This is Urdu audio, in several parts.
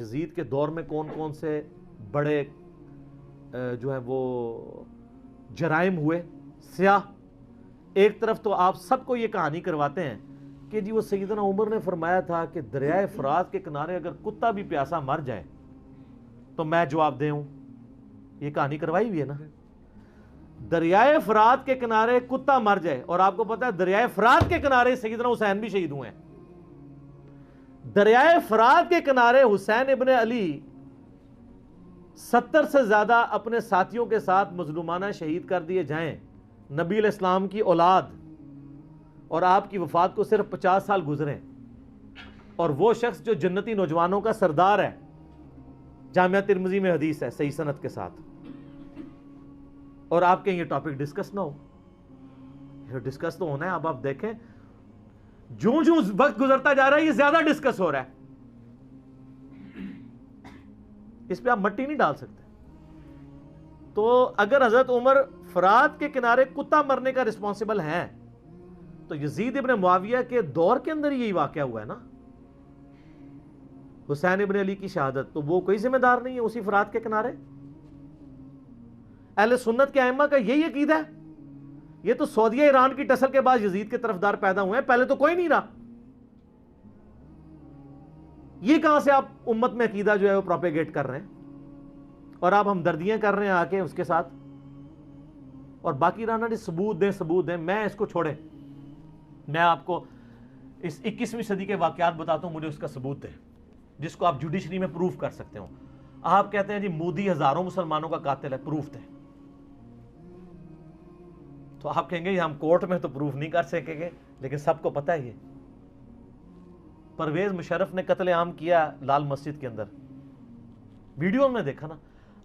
یزید کے دور میں کون کون سے بڑے جو ہے وہ جرائم ہوئے سیاہ. ایک طرف تو آپ سب کو یہ کہانی کرواتے ہیں کہ جی وہ سیدنا عمر نے فرمایا تھا کہ دریائے فرات کے کنارے اگر کتا بھی پیاسا مر جائے تو میں جواب دے ہوں. یہ کہانی کروائی ہوئی ہے نا. دریائے فرات کے کنارے کتا مر جائے, اور آپ کو پتا ہے دریائے فرات کے کنارے سیدنا حسین بھی شہید ہوئے ہیں. دریائے فرات کے کنارے حسین ابن علی 70 سے زیادہ اپنے ساتھیوں کے ساتھ مظلومانہ شہید کر دیے جائیں. نبی علیہ السلام کی اولاد, اور آپ کی وفات کو صرف 50 سال گزرے, اور وہ شخص جو جنتی نوجوانوں کا سردار ہے, جامعہ ترمذی میں حدیث ہے صحیح سند کے ساتھ, اور آپ کے یہ ٹاپک ڈسکس نہ ہو. یہ ڈسکس تو ہونا ہے. اب آپ دیکھیں جوں جوں وقت گزرتا جا رہا ہے یہ زیادہ ڈسکس ہو رہا ہے. اس پہ آپ مٹی نہیں ڈال سکتے. تو اگر حضرت عمر فرات کے کنارے کتا مرنے کا رسپانسبل ہیں تو یزید ابن معاویہ کے دور کے اندر یہی واقعہ ہوا ہے نا, حسین ابن علی کی شہادت, تو وہ کوئی ذمہ دار نہیں ہے اسی فرات کے کنارے. اہل سنت کے ائمہ کا یہی عقیدہ ہے. یہ تو سعودیہ ایران کی ٹسل کے بعد یزید کے طرفدار پیدا ہوئے ہیں, پہلے تو کوئی نہیں رہا. یہ کہاں سے آپ امت میں عقیدہ جو ہے وہ پروپیگیٹ کر رہے ہیں, اور آپ ہمدردیاں کر رہے ہیں آ کے اس کے ساتھ, اور باقی رہنا جی ثبوت دیں ثبوت دیں. میں اس کو چھوڑیں, میں آپ کو اس 21ویں صدی کے واقعات بتاتا ہوں, مجھے اس کا ثبوت دیں جس کو آپ جوڈیشری میں پروف کر سکتے ہو. آپ کہتے ہیں جی مودی ہزاروں مسلمانوں کا قاتل ہے, پروف دیں. تو آپ کہیں گے ہم کورٹ میں تو پروف نہیں کر سکیں گے, لیکن سب کو پتہ ہے یہ پرویز مشرف نے قتل عام کیا لال مسجد کے اندر, ویڈیو میں دیکھا نا.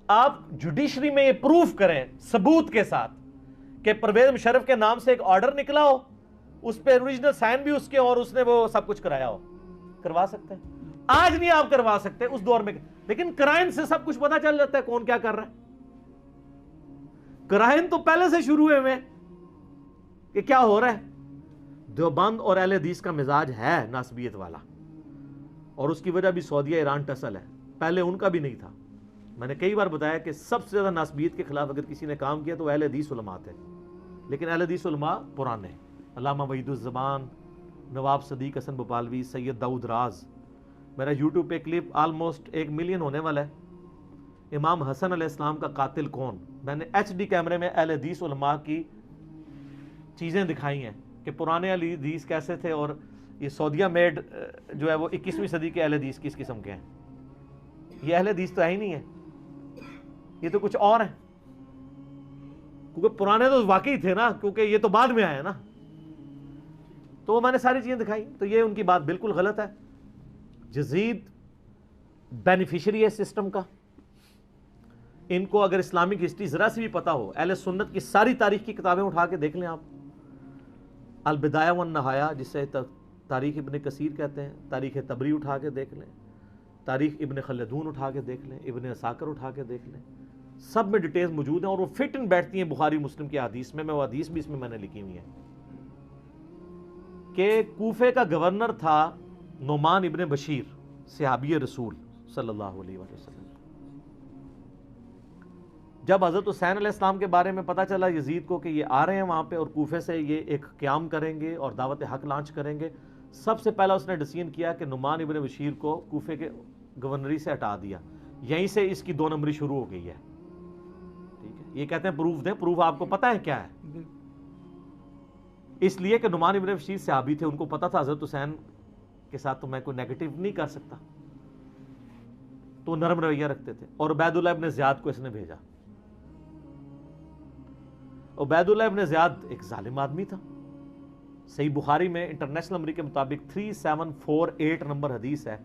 آپ جوڈیشری میں یہ پروف کریں ثبوت کے ساتھ کہ پرویز مشرف کے نام سے ایک آرڈر نکلا ہو, اس پہ اوریجنل سائن بھی اس کے, اور اس نے وہ سب کچھ کرایا ہو. کروا سکتے ہیں. آج نہیں آپ کروا سکتے, اس دور میں, لیکن کرائن سے سب کچھ پتا چل جاتا ہے کون کیا کر رہا ہے. کرائن تو پہلے سے شروع ہوئے کہ کیا ہو رہا ہے. دیوبند اور اہل حدیث کا مزاج ہے ناسبیت والا, اور اس کی وجہ بھی سعودیہ ایران ٹسل ہے. پہلے ان کا بھی نہیں تھا. میں نے کئی بار بتایا کہ سب سے زیادہ ناسبیت کے خلاف اگر کسی نے کام کیا تو اہل حدیث علماء تھے, لیکن اہل حدیث علماء پرانے, علامہ وحید الزمان, نواب صدیق حسن بھوپالوی, سید داؤد راز. میرا یوٹیوب پہ کلپ آلموسٹ 1 ملین ہونے والا ہے. امام حسن علیہ السلام کا قاتل کون, میں نے HD کیمرے میں اہل حدیث علماء کی چیزیں دکھائی ہیں کہ پرانے اہل حدیث کیسے تھے, اور یہ سعودیہ میڈ جو ہے وہ 21ویں صدی کے اہل حدیث کس قسم کے ہیں. یہ اہل حدیث تو ہے ہی نہیں ہے, یہ تو کچھ اور ہیں, کیونکہ پرانے تو واقعی تھے نا, کیونکہ یہ تو بعد میں آیا نا. تو میں نے ساری چیزیں دکھائی. تو یہ ان کی بات بالکل غلط ہے. یزید بینیفیشری ہے سسٹم کا. ان کو اگر اسلامک ہسٹری ذرا سی بھی پتا ہو, اہل سنت کی ساری تاریخ کی کتابیں اٹھا کے دیکھ لیں آپ, البدایہ والنہایہ جسے تاریخ ابن کثیر کہتے ہیں, تاریخ طبری اٹھا کے دیکھ لیں, تاریخ ابن خلدون اٹھا کے دیکھ لیں, ابن عساکر اٹھا کے دیکھ لیں, سب میں ڈیٹیلز موجود ہیں, اور وہ فٹ ان بیٹھتی ہیں بخاری مسلم کی حدیث میں. وہ حدیث بھی اس میں نے لکھی ہوئی ہے کہ کوفے کا گورنر تھا نعمان ابن بشیر, صحابی رسول صلی اللہ علیہ وسلم. جب حضرت حسین علیہ السلام کے بارے میں پتا چلا یزید کو کہ یہ آ رہے ہیں وہاں پہ اور کوفے سے یہ ایک قیام کریں گے اور دعوت حق لانچ کریں گے, سب سے پہلا اس نے ڈیسیژن کیا کہ نعمان ابن بشیر کو کوفے کے گورنری سے ہٹا دیا. یہیں سے اس کی 2 نمبری شروع ہو گئی ہے. ٹھیک ہے, یہ کہتے ہیں پروف دیں. پروف آپ کو پتا ہے کیا ہے؟ اس لیے کہ نعمان ابن بشیر صحابی تھے, ان کو پتا تھا حضرت حسین کے ساتھ تو میں کوئی نیگیٹو نہیں کر سکتا, تو نرم رویہ رکھتے تھے. اور عبید اللہ ابن زیاد کو اس نے بھیجا. عبید اللہ ابن زیاد ایک ظالم آدمی تھا. صحیح بخاری میں انٹرنیشنل نمبر کے مطابق 3748 نمبر حدیث ہے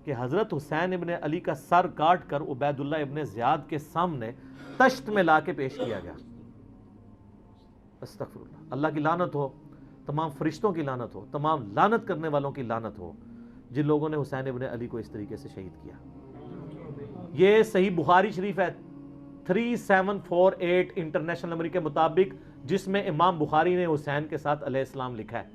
کہ حضرت حسین ابن علی کا سر کاٹ کر عبید اللہ ابن زیاد کے سامنے تشت میں لا کے پیش کیا گیا. استغفر اللہ. اللہ کی لعنت ہو, تمام فرشتوں کی لعنت ہو, تمام لعنت کرنے والوں کی لعنت ہو جن لوگوں نے حسین ابن علی کو اس طریقے سے شہید کیا. یہ صحیح بخاری شریف ہے 3748 انٹرنیشنل نمبر کے مطابق, جس میں امام بخاری نے حسین کے ساتھ علیہ السلام لکھا ہے,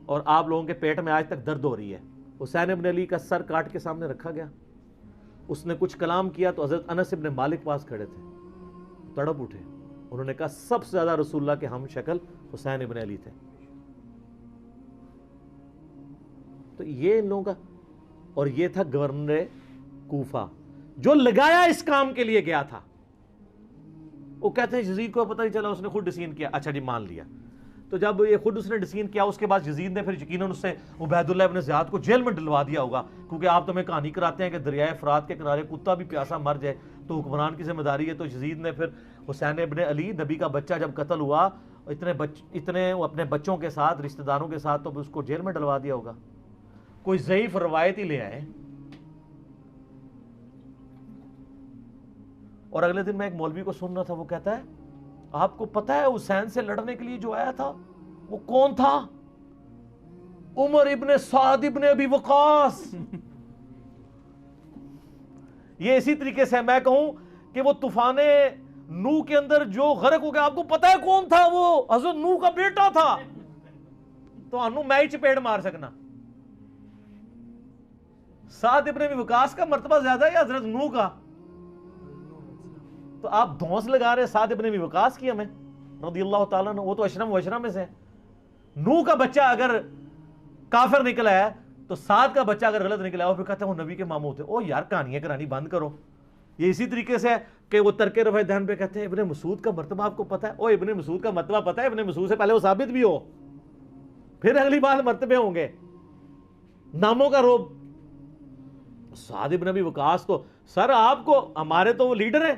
اور آپ لوگوں کے پیٹ میں آج تک درد ہو رہی ہے. حسین ابن علی کا سر کاٹ کے سامنے رکھا گیا, اس نے کچھ کلام کیا تو حضرت انس ابن مالک پاس کھڑے تھے, تڑپ اٹھے, انہوں نے کہا سب سے زیادہ رسول اللہ کے ہم شکل حسین ابن علی تھے. تو یہ ان لوگوں کا, اور یہ تھا گورنر کوفہ جو لگایا اس کام کے لیے گیا تھا. وہ کہتے ہیں یزید کو پتہ نہیں چلا, اس نے خود ڈسین کیا. اچھا جی مان لیا. تو جب یہ خود اس نے ڈسین کیا, اس کے بعد یزید نے پھر یقیناً اس سے عبید اللہ ابن زیاد کو جیل میں ڈلوا دیا ہوگا, کیونکہ آپ تو ہمیں کہانی کراتے ہیں کہ دریائے فرات کے کنارے کتا بھی پیاسا مر جائے تو حکمران کی ذمہ داری ہے. تو یزید نے پھر حسین ابن علی نبی کا بچہ جب قتل ہوا, اتنے اپنے بچوں کے ساتھ رشتہ داروں کے ساتھ, تو اس کو جیل میں ڈلوا دیا ہوگا. کوئی ضعیف روایت ہی لے آئے. اور اگلے دن میں ایک مولوی کو سن رہا تھا, وہ کہتا ہے آپ کو پتہ ہے حسین سے لڑنے کے لیے جو آیا تھا وہ کون تھا؟ عمر ابن سعد ابن ابی وقاص. یہ اسی طریقے سے میں کہوں کہ وہ طوفان نوح کے اندر جو غرق ہو گیا, آپ کو پتہ ہے کون تھا؟ وہ حضرت نوح کا بیٹا تھا. تو انو میں ہی چپیڑ مار سکنا. سعد ابن ابی وقاص کا مرتبہ زیادہ ہے یا حضرت نوح کا؟ تو آپ دھونس لگا رہے سعد ابن ابی وقاص کی ہمیں رضی اللہ تعالیٰ عنہ, وہ تو اشرم و اشرم میں سے. نوح کا بچہ اگر کافر نکلا ہے تو سعد کا بچہ اگر غلط نکلا ہے, وہ پھر کہتے ہیں وہ نبی کے ماموں تھے. او یار کہانیاں کرانی بند کرو. یہ اسی طریقے سے ہے کہ وہ ترک رفع دہن پہ کہتے ہیں ابن مسعود کا مرتبہ آپ کو پتہ ہے؟ او ابن مسعود کا مرتبہ پتہ ہے؟ ابن مسعود سے پہلے وہ ثابت بھی ہو, پھر اگلی بار مرتبے ہوں گے. ناموں کا روب. سعد ابن ابی وقاص تو سر آپ کو, ہمارے تو وہ لیڈر ہیں.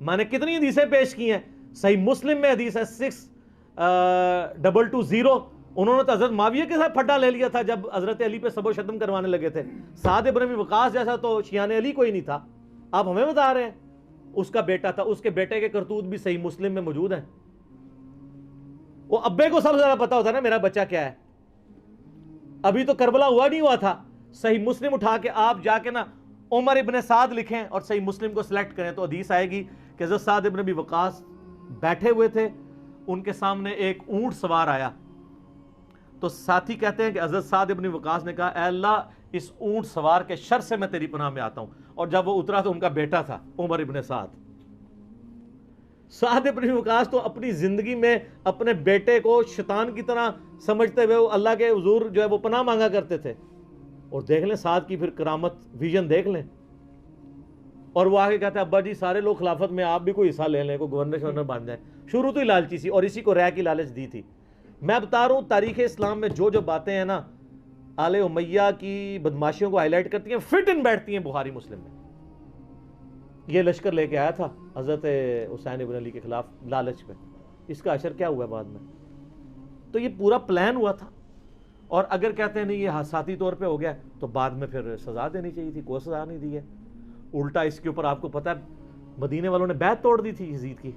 میں نے کتنی حدیثیں پیش کی ہیں, صحیح مسلم میں حدیث ہے 6220, انہوں نے تو حضرت معاویہ کے ساتھ پھڈا لے لیا تھا جب حضرت علی پہ سب و شتم کروانے لگے تھے. سعد ابن ابی وقاص جیسا تو شیعان علی کوئی نہیں تھا. آپ ہمیں بتا رہے ہیں اس کا بیٹا تھا. اس کے بیٹے کے کرتوت بھی صحیح مسلم میں موجود ہیں. وہ ابے کو سب سے زیادہ پتا ہوتا ہے نا میرا بچہ کیا ہے. ابھی تو کربلا ہوا نہیں ہوا تھا, صحیح مسلم اٹھا کے آپ جا کے نا عمر ابن سعد لکھیں اور صحیح مسلم کو سلیکٹ کریں تو حدیث آئے گی کہ حضرت سعد ابن ابی وقاص بیٹھے ہوئے تھے, ان کے سامنے ایک اونٹ سوار آیا. تو ساتھی کہتے ہیں کہ حضرت سعد ابن وقاص نے کہا اے اللہ اس اونٹ سوار کے شر سے میں تیری پناہ میں آتا ہوں. اور جب وہ اترا تو ان کا بیٹا تھا عمر ابن سعد. سعد ابن وقاص تو اپنی زندگی میں اپنے بیٹے کو شیطان کی طرح سمجھتے ہوئے وہ اللہ کے حضور جو ہے وہ پناہ مانگا کرتے تھے. اور دیکھ لیں سعد کی پھر کرامت, ویژن دیکھ لیں. اور وہ آگے کہتا ہے ابا جی سارے لوگ خلافت میں, آپ بھی کوئی حصہ لے لیں, کوئی گورنر شورنر بن جائیں. شروع تو ہی لالچی سی, اور اسی کو رہ کی لالچ دی تھی. میں بتا رہا ہوں تاریخ اسلام میں جو جو باتیں ہیں نا آل امیہ کی بدماشیوں کو ہائی لائٹ کرتی ہیں, فٹ ان بیٹھتی ہیں بخاری مسلم میں. یہ لشکر لے کے آیا تھا حضرت حسین ابن علی کے خلاف لالچ پہ, اس کا اثر کیا ہوا بعد میں؟ تو یہ پورا پلان ہوا تھا. اور اگر کہتے ہیں نہیں یہ حادثاتی طور پہ ہو گیا تو بعد میں پھر سزا دینی چاہیے تھی, کوئی سزا نہیں دی ہے. الٹا اس کے اوپر آپ کو پتہ ہے مدینے والوں نے بیعت توڑ دی تھی یزید کی,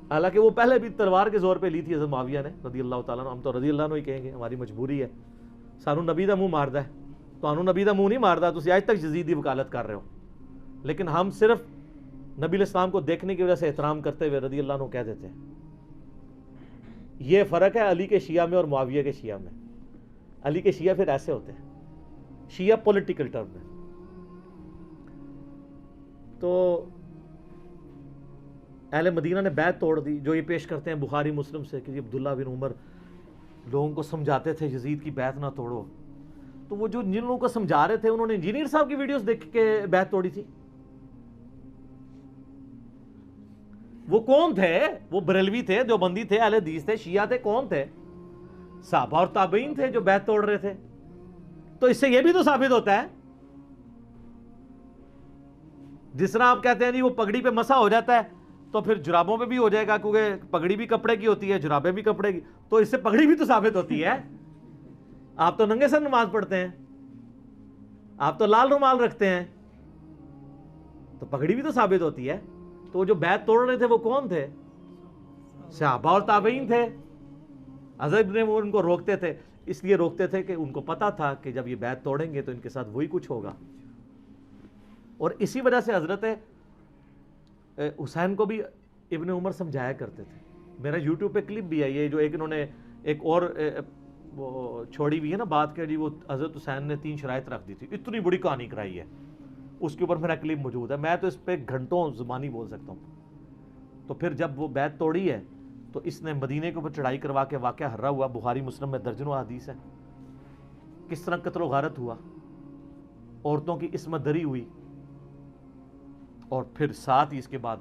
حالانکہ وہ پہلے بھی تلوار کے زور پہ لی تھی حضرت معاویہ نے رضی اللہ تعالیٰ عنہ. ہم تو رضی اللہ عنہ ہی کہیں گے, ہماری مجبوری ہے. سانو نبی دا منہ ماردا ہے, تو انو نبی دا منہ نہیں ماردا, تو آج تک یزید دی وکالت کر رہے ہو. لیکن ہم صرف نبی علیہ السلام کو دیکھنے کی وجہ سے احترام کرتے ہوئے رضی اللہ عنہ کہہ دیتے ہیں. یہ فرق ہے علی کے شیعہ میں اور معاویہ کے شیعہ میں. علی کے شیعہ پھر ایسے ہوتے ہیں, شیعہ پولیٹیکل ٹرم میں. تو اہل مدینہ نے بیعت توڑ دی, جو یہ پیش کرتے ہیں بخاری مسلم سے کہ عبداللہ بن عمر لوگوں کو سمجھاتے تھے یزید کی بیعت نہ توڑو. تو وہ جو جن لوگوں کو سمجھا رہے تھے انہوں نے انجینئر صاحب کی ویڈیوز دیکھ کے بیعت توڑی تھی. وہ کون تھے؟ وہ بریلوی تھے, دیوبندی تھے, اہل حدیث تھے, شیعہ تھے, کون تھے؟ صحابہ اور تابعین تھے جو بیعت توڑ رہے تھے. تو اس سے یہ بھی تو ثابت ہوتا ہے, جس طرح آپ کہتے ہیں جی وہ پگڑی پہ مسا ہو جاتا ہے تو پھر جرابوں پہ بھی ہو جائے گا, کیونکہ پگڑی بھی کپڑے کی ہوتی ہے, جرابیں بھی کپڑے کی. تو اس سے پگڑی بھی تو ثابت ہوتی ہے. آپ تو ننگے سر نماز پڑھتے ہیں, آپ تو لال رومال رکھتے ہیں, تو پگڑی بھی تو ثابت ہوتی ہے. تو جو بیعت توڑ رہے تھے وہ کون تھے؟ صحابہ اور تابعین تھے. حضرت ابن عمر ان کو روکتے تھے, اس لیے روکتے تھے کہ ان کو پتا تھا کہ جب یہ بیعت توڑیں گے تو ان کے ساتھ وہی کچھ ہوگا. اور اسی وجہ سے حضرت حسین کو بھی ابن عمر سمجھایا کرتے تھے. میرا یوٹیوب پہ کلپ بھی ہے یہ, جو ایک انہوں نے ایک اور وہ چھوڑی ہوئی ہے نا بات کہ جی وہ حضرت حسین نے 3 شرائط رکھ دی تھی, اتنی بڑی کہانی کرائی ہے. اس کے اوپر میرا کلپ موجود ہے، میں تو اس پہ گھنٹوں زبانی بول سکتا ہوں. تو پھر جب وہ بیعت توڑی ہے تو اس نے مدینے کے اوپر چڑھائی کروا کے واقعہ ہررا ہوا، بخاری مسلم میں درجنوں حدیث ہے، کس طرح قتل و غارت ہوا، عورتوں کی عصمت دری ہوئی، اور پھر ساتھ ہی اس کے بعد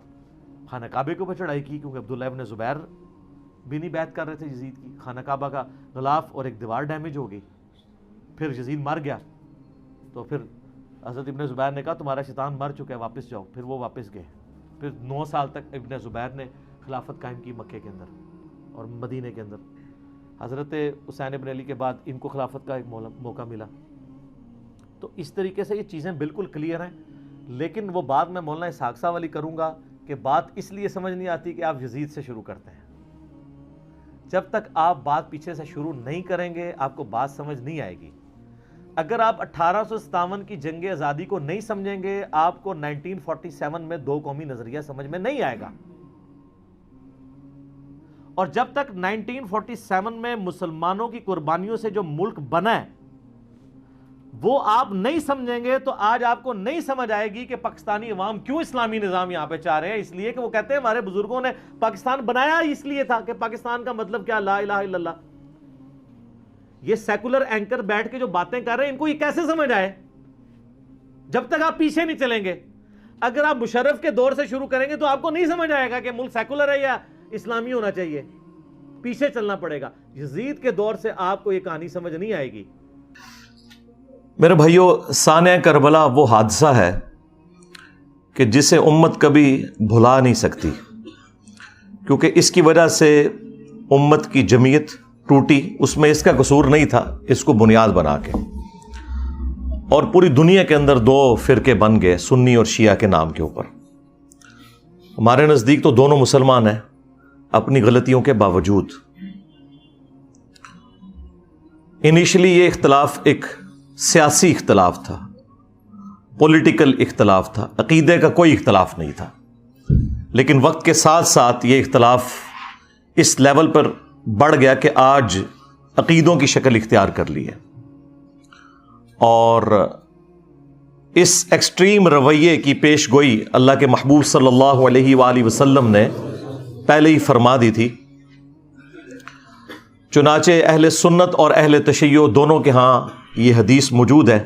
خانہ کعبے کے اوپر چڑھائی کی، کیونکہ عبداللہ ابن زبیر بھی نہیں بیعت کر رہے تھے یزید کی. خانہ کعبہ کا غلاف اور ایک دیوار ڈیمیج ہو گئی، پھر یزید مر گیا تو پھر حضرت ابن زبیر نے کہا تمہارا شیطان مر چکا ہے، واپس جاؤ. پھر وہ واپس گئے. پھر 9 سال تک ابن زبیر نے خلافت قائم کی مکے کے اندر اور مدینے کے اندر. حضرت حسین ابن علی کے بعد ان کو خلافت کا ایک موقع ملا. تو اس طریقے سے یہ چیزیں بالکل کلیئر ہیں. لیکن وہ بات میں مولانا اسحاق صاحب والی کروں گا کہ بات اس لیے سمجھ نہیں آتی کہ آپ یزید سے شروع کرتے ہیں. جب تک آپ بات پیچھے سے شروع نہیں کریں گے آپ کو بات سمجھ نہیں آئے گی. اگر آپ 1857 کی جنگ آزادی کو نہیں سمجھیں گے آپ کو 1947 میں 2 قومی نظریہ سمجھ میں نہیں آئے گا. اور جب تک 1947 میں مسلمانوں کی قربانیوں سے جو ملک بنا ہے وہ آپ نہیں سمجھیں گے تو آج آپ کو نہیں سمجھ آئے گی کہ پاکستانی عوام کیوں اسلامی نظام یہاں پہ چاہ رہے ہیں. اس لیے کہ وہ کہتے ہیں ہمارے بزرگوں نے پاکستان بنایا اس لیے تھا کہ پاکستان کا مطلب کیا، لا الہ الا اللہ. یہ سیکولر اینکر بیٹھ کے جو باتیں کر رہے ہیں ان کو یہ کیسے سمجھ آئے جب تک آپ پیچھے نہیں چلیں گے. اگر آپ مشرف کے دور سے شروع کریں گے تو آپ کو نہیں سمجھ آئے گا کہ ملک سیکولر ہے یا اسلامی ہونا چاہیے، پیچھے چلنا پڑے گا. یزید کے دور سے آپ کو یہ کہانی سمجھ نہیں آئے گی. میرے بھائیو، سانحہ کربلا وہ حادثہ ہے کہ جسے امت کبھی بھلا نہیں سکتی، کیونکہ اس کی وجہ سے امت کی جمعیت ٹوٹی. اس میں اس کا قصور نہیں تھا، اس کو بنیاد بنا کے، اور پوری دنیا کے اندر 2 فرقے بن گئے، سنی اور شیعہ کے نام کے اوپر. ہمارے نزدیک تو دونوں مسلمان ہیں اپنی غلطیوں کے باوجود. انیشلی یہ اختلاف ایک سیاسی اختلاف تھا، پولیٹیکل اختلاف تھا، عقیدے کا کوئی اختلاف نہیں تھا. لیکن وقت کے ساتھ ساتھ یہ اختلاف اس لیول پر بڑھ گیا کہ آج عقیدوں کی شکل اختیار کر لی ہے. اور اس ایکسٹریم رویے کی پیش گوئی اللہ کے محبوب صلی اللہ علیہ وآلہ وسلم نے پہلے ہی فرما دی تھی. چنانچہ اہل سنت اور اہل تشیع دونوں کے ہاں یہ حدیث موجود ہے.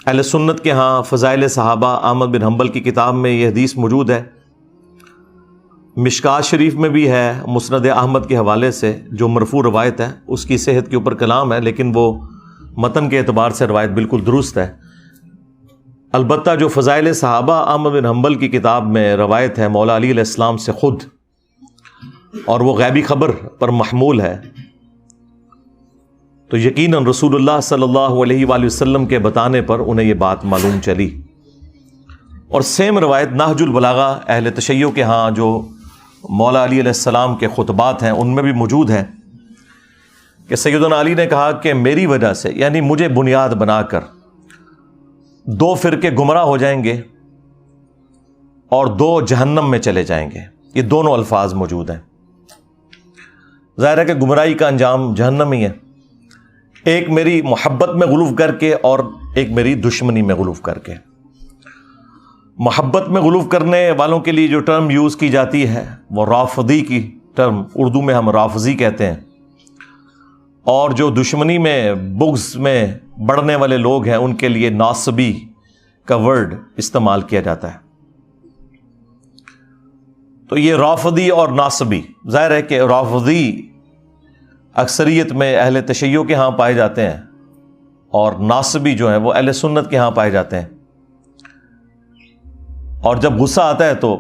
اہل سنت کے ہاں فضائل صحابہ احمد بن حنبل کی کتاب میں یہ حدیث موجود ہے. مشکات شریف میں بھی ہے مسند احمد کے حوالے سے، جو مرفوع روایت ہے. اس کی صحت کے اوپر کلام ہے لیکن وہ متن کے اعتبار سے روایت بالکل درست ہے. البتہ جو فضائل صحابہ احمد بن حنبل کی کتاب میں روایت ہے مولا علی علیہ السلام سے خود، اور وہ غیبی خبر پر محمول ہے، تو یقیناً رسول اللہ صلی اللہ علیہ وآلہ وسلم کے بتانے پر انہیں یہ بات معلوم چلی. اور سیم روایت نہج البلاغہ اہل تشیع کے ہاں جو مولا علی علیہ السلام کے خطبات ہیں ان میں بھی موجود ہے کہ سیدنا علی نے کہا کہ میری وجہ سے، یعنی مجھے بنیاد بنا کر 2 فرقے گمراہ ہو جائیں گے اور 2 جہنم میں چلے جائیں گے. یہ دونوں الفاظ موجود ہیں. ظاہر ہے کہ گمراہی کا انجام جہنم ہی ہے. ایک میری محبت میں غلو کر کے اور ایک میری دشمنی میں غلو کر کے. محبت میں غلو کرنے والوں کے لیے جو ٹرم یوز کی جاتی ہے وہ رافضی کی ٹرم، اردو میں ہم رافضی کہتے ہیں. اور جو دشمنی میں بغض میں بڑھنے والے لوگ ہیں ان کے لیے ناصبی کا ورڈ استعمال کیا جاتا ہے. تو یہ رافضی اور ناصبی، ظاہر ہے کہ رافضی اکثریت میں اہل تشیع کے ہاں پائے جاتے ہیں اور ناصبی جو ہیں وہ اہل سنت کے ہاں پائے جاتے ہیں. اور جب غصہ آتا ہے تو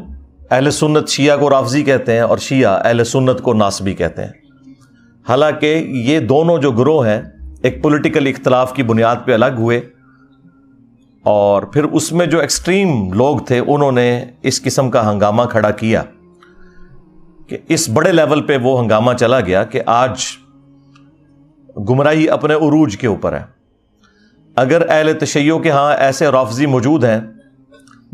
اہل سنت شیعہ کو رافضی کہتے ہیں اور شیعہ اہل سنت کو ناصبی کہتے ہیں. حالانکہ یہ دونوں جو گروہ ہیں ایک پولیٹیکل اختلاف کی بنیاد پہ الگ ہوئے، اور پھر اس میں جو ایکسٹریم لوگ تھے انہوں نے اس قسم کا ہنگامہ کھڑا کیا کہ اس بڑے لیول پہ وہ ہنگامہ چلا گیا کہ آج گمراہی اپنے عروج کے اوپر ہے. اگر اہل تشیع کے ہاں ایسے رافضی موجود ہیں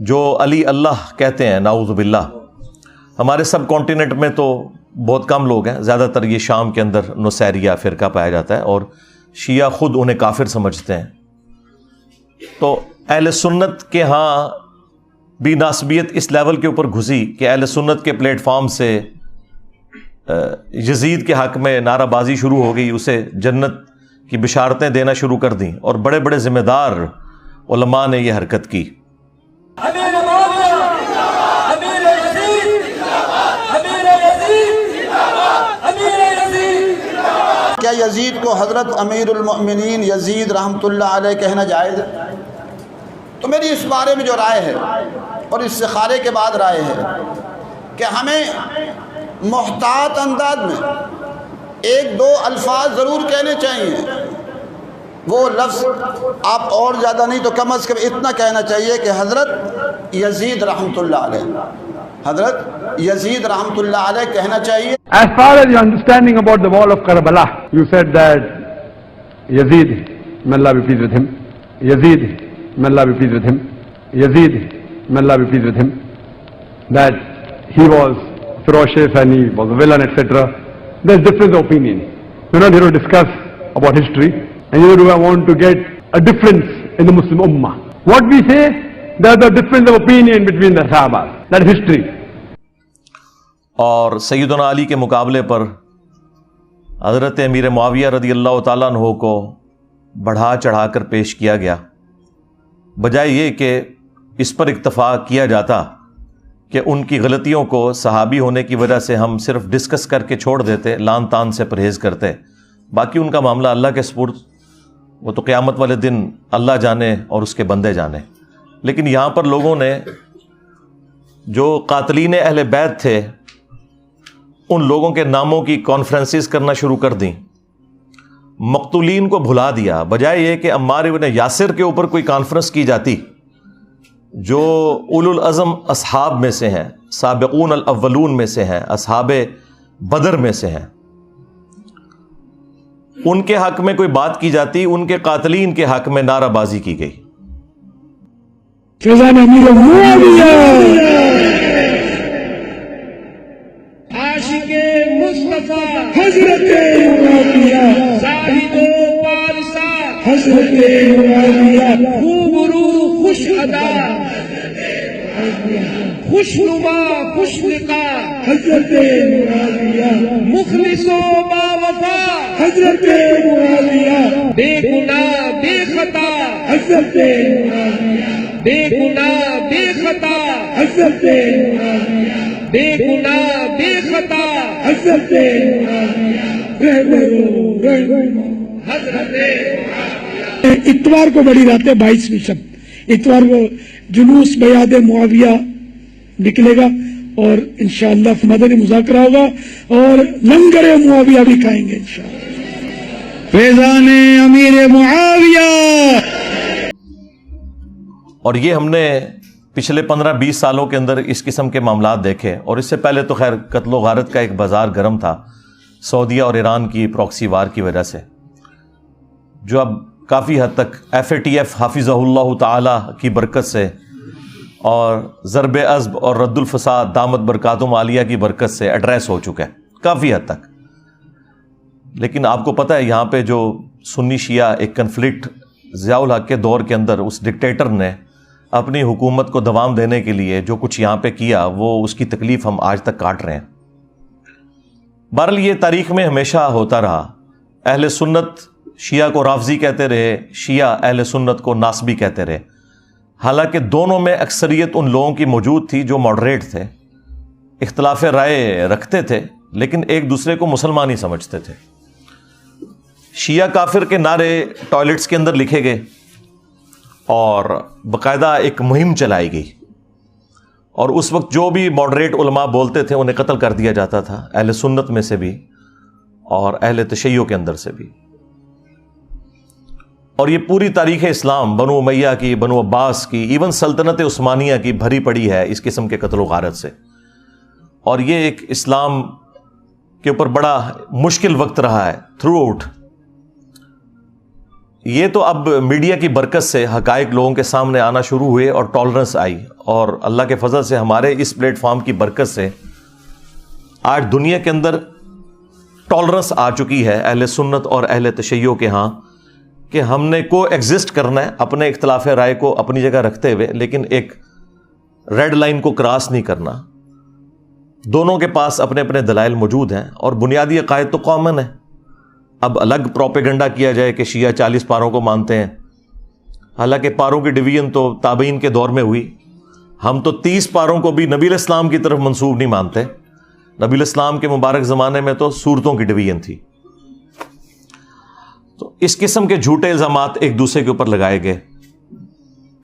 جو علی اللہ کہتے ہیں، نعوذ باللہ، ہمارے سب کانٹیننٹ میں تو بہت کم لوگ ہیں، زیادہ تر یہ شام کے اندر نصیریہ فرقہ پایا جاتا ہے اور شیعہ خود انہیں کافر سمجھتے ہیں. تو اہل سنت کے ہاں بھی ناسبیت اس لیول کے اوپر گھسی کہ اہل سنت کے پلیٹ فارم سے یزید کے حق میں نعرہ بازی شروع ہو گئی، اسے جنت کی بشارتیں دینا شروع کر دیں، اور بڑے بڑے ذمہ دار علماء نے یہ حرکت کی۔ کیا یزید کو حضرت امیر المؤمنین یزید رحمۃ اللہ علیہ کہنا جائز ہے؟ تو میری اس بارے میں جو رائے ہے اور استخارے کے بعد رائے ہے کہ ہمیں محتاط انداز میں ایک دو الفاظ ضرور کہنے چاہیے۔ وہ لفظ آپ اور زیادہ نہیں تو کم از کم اتنا کہنا چاہیے کہ حضرت یزید رحمۃ اللہ علیہ، حضرت یزید رحمۃ اللہ علیہ کہنا چاہیے۔ As far as your understanding about the wall of Karbala, you said that Yazid, may Allah be pleased with him, Yazid, may Allah be pleased with him, Yazid, may Allah be pleased with him, that he was ferocious and he was a villain, etc. There's difference of opinion. We're not here to discuss about history, and neither do I want to get a difference in the Muslim Ummah. What we say, there's a difference of opinion between the Sahaba. That is history. اور سیدنا علی کے مقابلے پر حضرت امیر معاویہ رضی اللہ تعالیٰ عنہ کو بڑھا چڑھا کر پیش کیا گیا، بجائے یہ کہ اس پر اکتفا کیا جاتا کہ ان کی غلطیوں کو صحابی ہونے کی وجہ سے ہم صرف ڈسکس کر کے چھوڑ دیتے، لان تان سے پرہیز کرتے، باقی ان کا معاملہ اللہ کے سپرد، وہ تو قیامت والے دن اللہ جانے اور اس کے بندے جانے۔ لیکن یہاں پر لوگوں نے جو قاتلین اہل بیت تھے ان لوگوں کے ناموں کی کانفرنسز کرنا شروع کر دیں، مقتولین کو بھلا دیا، بجائے یہ کہ عمار ابن یاسر کے اوپر کوئی کانفرنس کی جاتی جو اولو العزم اصحاب میں سے ہیں، سابقون الاولون میں سے ہیں، اصحاب بدر میں سے ہیں، ان کے حق میں کوئی بات کی جاتی، ان کے قاتلین کے حق میں نعرہ بازی کی گئی۔ فیضان امیر معاویہ عاشق مصطفیٰ حضرت معاویہ زاہد و پارسا حضرت معاویہ خوب رو خوش ادا خوش نما خوش لقا حضرت معاویہ مخلص و باوفا حضرت معاویہ بے گناہ بے خطا حضرت معاویہ بے گناہ بے خطا حضرت معاویہ بے گناہ بے خطا حضرت حضرت۔ اتوار کو بڑی رات ہے 22ویں شب، اتوار کو جلوس بیعت معاویہ نکلے گا اور انشاءاللہ مدنی مذاکرہ ہوگا اور لنگر معاویہ بھی کھائیں گے انشاءاللہ۔ فیضان امیر معاویہ۔ اور یہ ہم نے پچھلے 15-20 سالوں کے اندر اس قسم کے معاملات دیکھے، اور اس سے پہلے تو خیر قتل و غارت کا ایک بازار گرم تھا سعودیہ اور ایران کی پراکسی وار کی وجہ سے، جو اب کافی حد تک FATF حافظہ اللہ تعالی کی برکت سے اور ضرب عزب اور رد الفساد دامت برکاتہم عالیہ کی برکت سے ایڈریس ہو چکا ہے کافی حد تک۔ لیکن آپ کو پتہ ہے یہاں پہ جو سنی شیعہ ایک کنفلکٹ ضیاء الحق کے دور کے اندر اس ڈکٹیٹر نے اپنی حکومت کو دوام دینے کے لیے جو کچھ یہاں پہ کیا، وہ اس کی تکلیف ہم آج تک کاٹ رہے ہیں۔ بہرحال یہ تاریخ میں ہمیشہ ہوتا رہا، اہل سنت شیعہ کو رافضی کہتے رہے، شیعہ اہل سنت کو ناسبی کہتے رہے، حالانکہ دونوں میں اکثریت ان لوگوں کی موجود تھی جو ماڈریٹ تھے، اختلاف رائے رکھتے تھے لیکن ایک دوسرے کو مسلمان ہی سمجھتے تھے۔ شیعہ کافر کے نعرے ٹوائلٹس کے اندر لکھے گئے اور باقاعدہ ایک مہم چلائی گئی، اور اس وقت جو بھی ماڈریٹ علماء بولتے تھے انہیں قتل کر دیا جاتا تھا، اہل سنت میں سے بھی اور اہل تشیع کے اندر سے بھی۔ اور یہ پوری تاریخ اسلام بنو امیہ کی، بنو عباس کی، ایون سلطنت عثمانیہ کی بھری پڑی ہے اس قسم کے قتل و غارت سے، اور یہ ایک اسلام کے اوپر بڑا مشکل وقت رہا ہے تھرو آؤٹ۔ یہ تو اب میڈیا کی برکت سے حقائق لوگوں کے سامنے آنا شروع ہوئے اور ٹالرنس آئی، اور اللہ کے فضل سے ہمارے اس پلیٹ فارم کی برکت سے آج دنیا کے اندر ٹالرنس آ چکی ہے اہل سنت اور اہل تشیع کے ہاں کہ ہم نے کو ایگزسٹ کرنا ہے اپنے اختلاف رائے کو اپنی جگہ رکھتے ہوئے، لیکن ایک ریڈ لائن کو کراس نہیں کرنا. دونوں کے پاس اپنے اپنے دلائل موجود ہیں اور بنیادی عقائد تو کامن ہے. اب الگ پروپیگنڈا کیا جائے کہ شیعہ 40 پاروں کو مانتے ہیں، حالانکہ پاروں کی ڈویژن تو تابعین کے دور میں ہوئی. ہم تو 30 پاروں کو بھی نبی علیہ السلام کی طرف منسوب نہیں مانتے. نبی علیہ السلام کے مبارک زمانے میں تو سورتوں کی ڈویژن تھی. تو اس قسم کے جھوٹے الزامات ایک دوسرے کے اوپر لگائے گئے.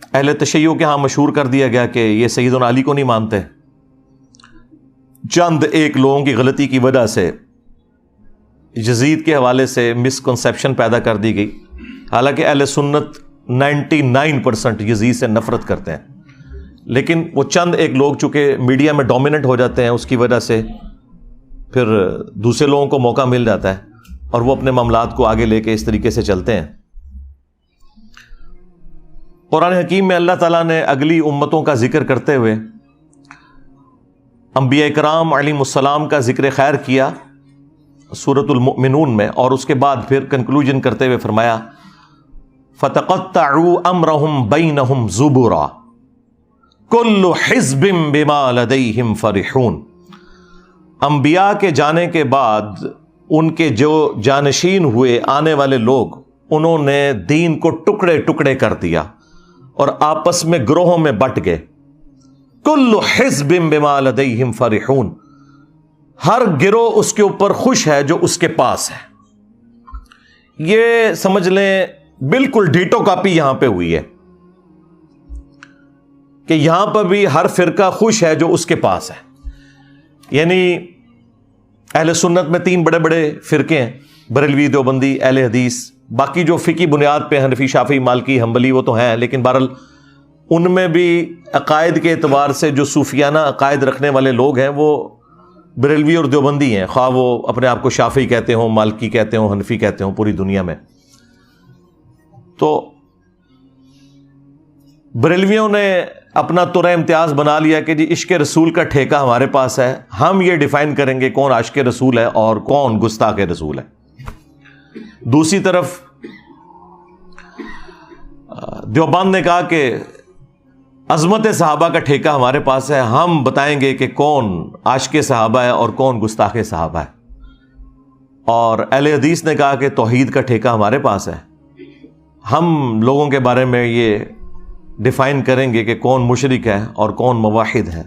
اہل تشیع کے ہاں مشہور کر دیا گیا کہ یہ سیدنا علی کو نہیں مانتے. چند ایک لوگوں کی غلطی کی وجہ سے یزید کے حوالے سے مسکنسیپشن پیدا کر دی گئی، حالانکہ اہل سنت 99% یزید سے نفرت کرتے ہیں، لیکن وہ چند ایک لوگ چونکہ میڈیا میں ڈومیننٹ ہو جاتے ہیں، اس کی وجہ سے پھر دوسرے لوگوں کو موقع مل جاتا ہے اور وہ اپنے معاملات کو آگے لے کے اس طریقے سے چلتے ہیں. قرآن حکیم میں اللہ تعالیٰ نے اگلی امتوں کا ذکر کرتے ہوئے انبیاء کرام علیہم السلام کا ذکر خیر کیا سورۃ المؤمنون میں، اور اس کے بعد پھر کنکلوژن کرتے ہوئے فرمایا فَتَقَطَّعُوا أَمْرَهُمْ بَيْنَهُمْ زُبُرًا كُلُّ حِزْبٍ بِمَا لَدَيْهِمْ فَرِحُونَ. انبیاء کے جانے کے بعد ان کے جو جانشین ہوئے آنے والے لوگ، انہوں نے دین کو ٹکڑے ٹکڑے کر دیا اور آپس میں گروہوں میں بٹ گئے. کل حزب بما لدیہم فرحون، ہر گروہ اس کے اوپر خوش ہے جو اس کے پاس ہے. یہ سمجھ لیں بالکل ڈیٹو کاپی یہاں پہ ہوئی ہے کہ یہاں پر بھی ہر فرقہ خوش ہے جو اس کے پاس ہے. یعنی اہل سنت میں 3 بڑے بڑے فرقے ہیں، بریلوی، دیوبندی، اہل حدیث. باقی جو فقہی بنیاد پہ حنفی، شافعی، مالکی، حنبلی وہ تو ہیں، لیکن بہرحال ان میں بھی عقائد کے اعتبار سے جو صوفیانہ عقائد رکھنے والے لوگ ہیں وہ بریلوی اور دیوبندی ہیں، خواہ وہ اپنے آپ کو شافعی کہتے ہوں، مالکی کہتے ہوں، حنفی کہتے ہوں پوری دنیا میں. تو بریلویوں نے اپنا ترہ امتیاز بنا لیا کہ جی عشق رسول کا ٹھیکہ ہمارے پاس ہے، ہم یہ ڈیفائن کریں گے کون عاشق رسول ہے اور کون گستاخ رسول ہے. دوسری طرف دیوبند نے کہا کہ عظمت صحابہ کا ٹھیکہ ہمارے پاس ہے، ہم بتائیں گے کہ کون عاشق صحابہ ہے اور کون گستاخ صحابہ ہے. اور اہل حدیث نے کہا کہ توحید کا ٹھیکہ ہمارے پاس ہے، ہم لوگوں کے بارے میں یہ ڈیفائن کریں گے کہ کون مشرک ہے اور کون موحد ہے.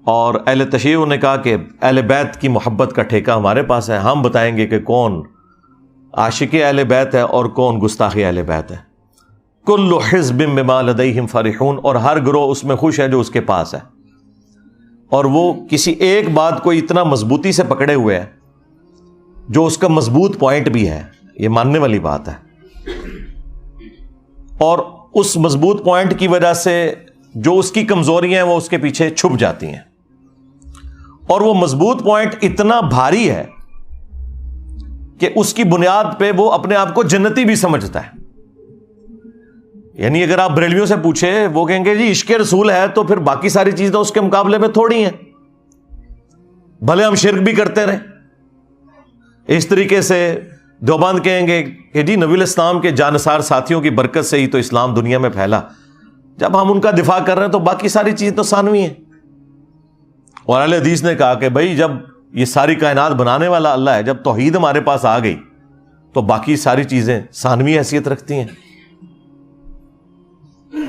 اور اہل تشیع نے کہا کہ اہل بیت کی محبت کا ٹھیکہ ہمارے پاس ہے، ہم بتائیں گے کہ کون عاشق اہل بیت ہے اور کون گستاخ اہل بیت ہے. کل حزب بما لدیہم فرحون، اور ہر گروہ اس میں خوش ہے جو اس کے پاس ہے. اور وہ کسی ایک بات کو اتنا مضبوطی سے پکڑے ہوئے ہے جو اس کا مضبوط پوائنٹ بھی ہے، یہ ماننے والی بات ہے. اور اس مضبوط پوائنٹ کی وجہ سے جو اس کی کمزوریاں ہیں وہ اس کے پیچھے چھپ جاتی ہیں. اور وہ مضبوط پوائنٹ اتنا بھاری ہے کہ اس کی بنیاد پہ وہ اپنے آپ کو جنتی بھی سمجھتا ہے. یعنی اگر آپ بریلویوں سے پوچھے وہ کہیں گے جی عشق رسول ہے تو پھر باقی ساری چیزیں اس کے مقابلے میں تھوڑی ہیں، بھلے ہم شرک بھی کرتے رہیں. اس طریقے سے دیوبند کہیں گے کہ جی نبی علیہ السلام کے جانثار ساتھیوں کی برکت سے ہی تو اسلام دنیا میں پھیلا، جب ہم ان کا دفاع کر رہے ہیں تو باقی ساری چیزیں تو ثانوی ہیں. اور اہل حدیث نے کہا کہ بھائی جب یہ ساری کائنات بنانے والا اللہ ہے، جب توحید ہمارے پاس آ گئی تو باقی ساری چیزیں ثانوی حیثیت رکھتی ہیں.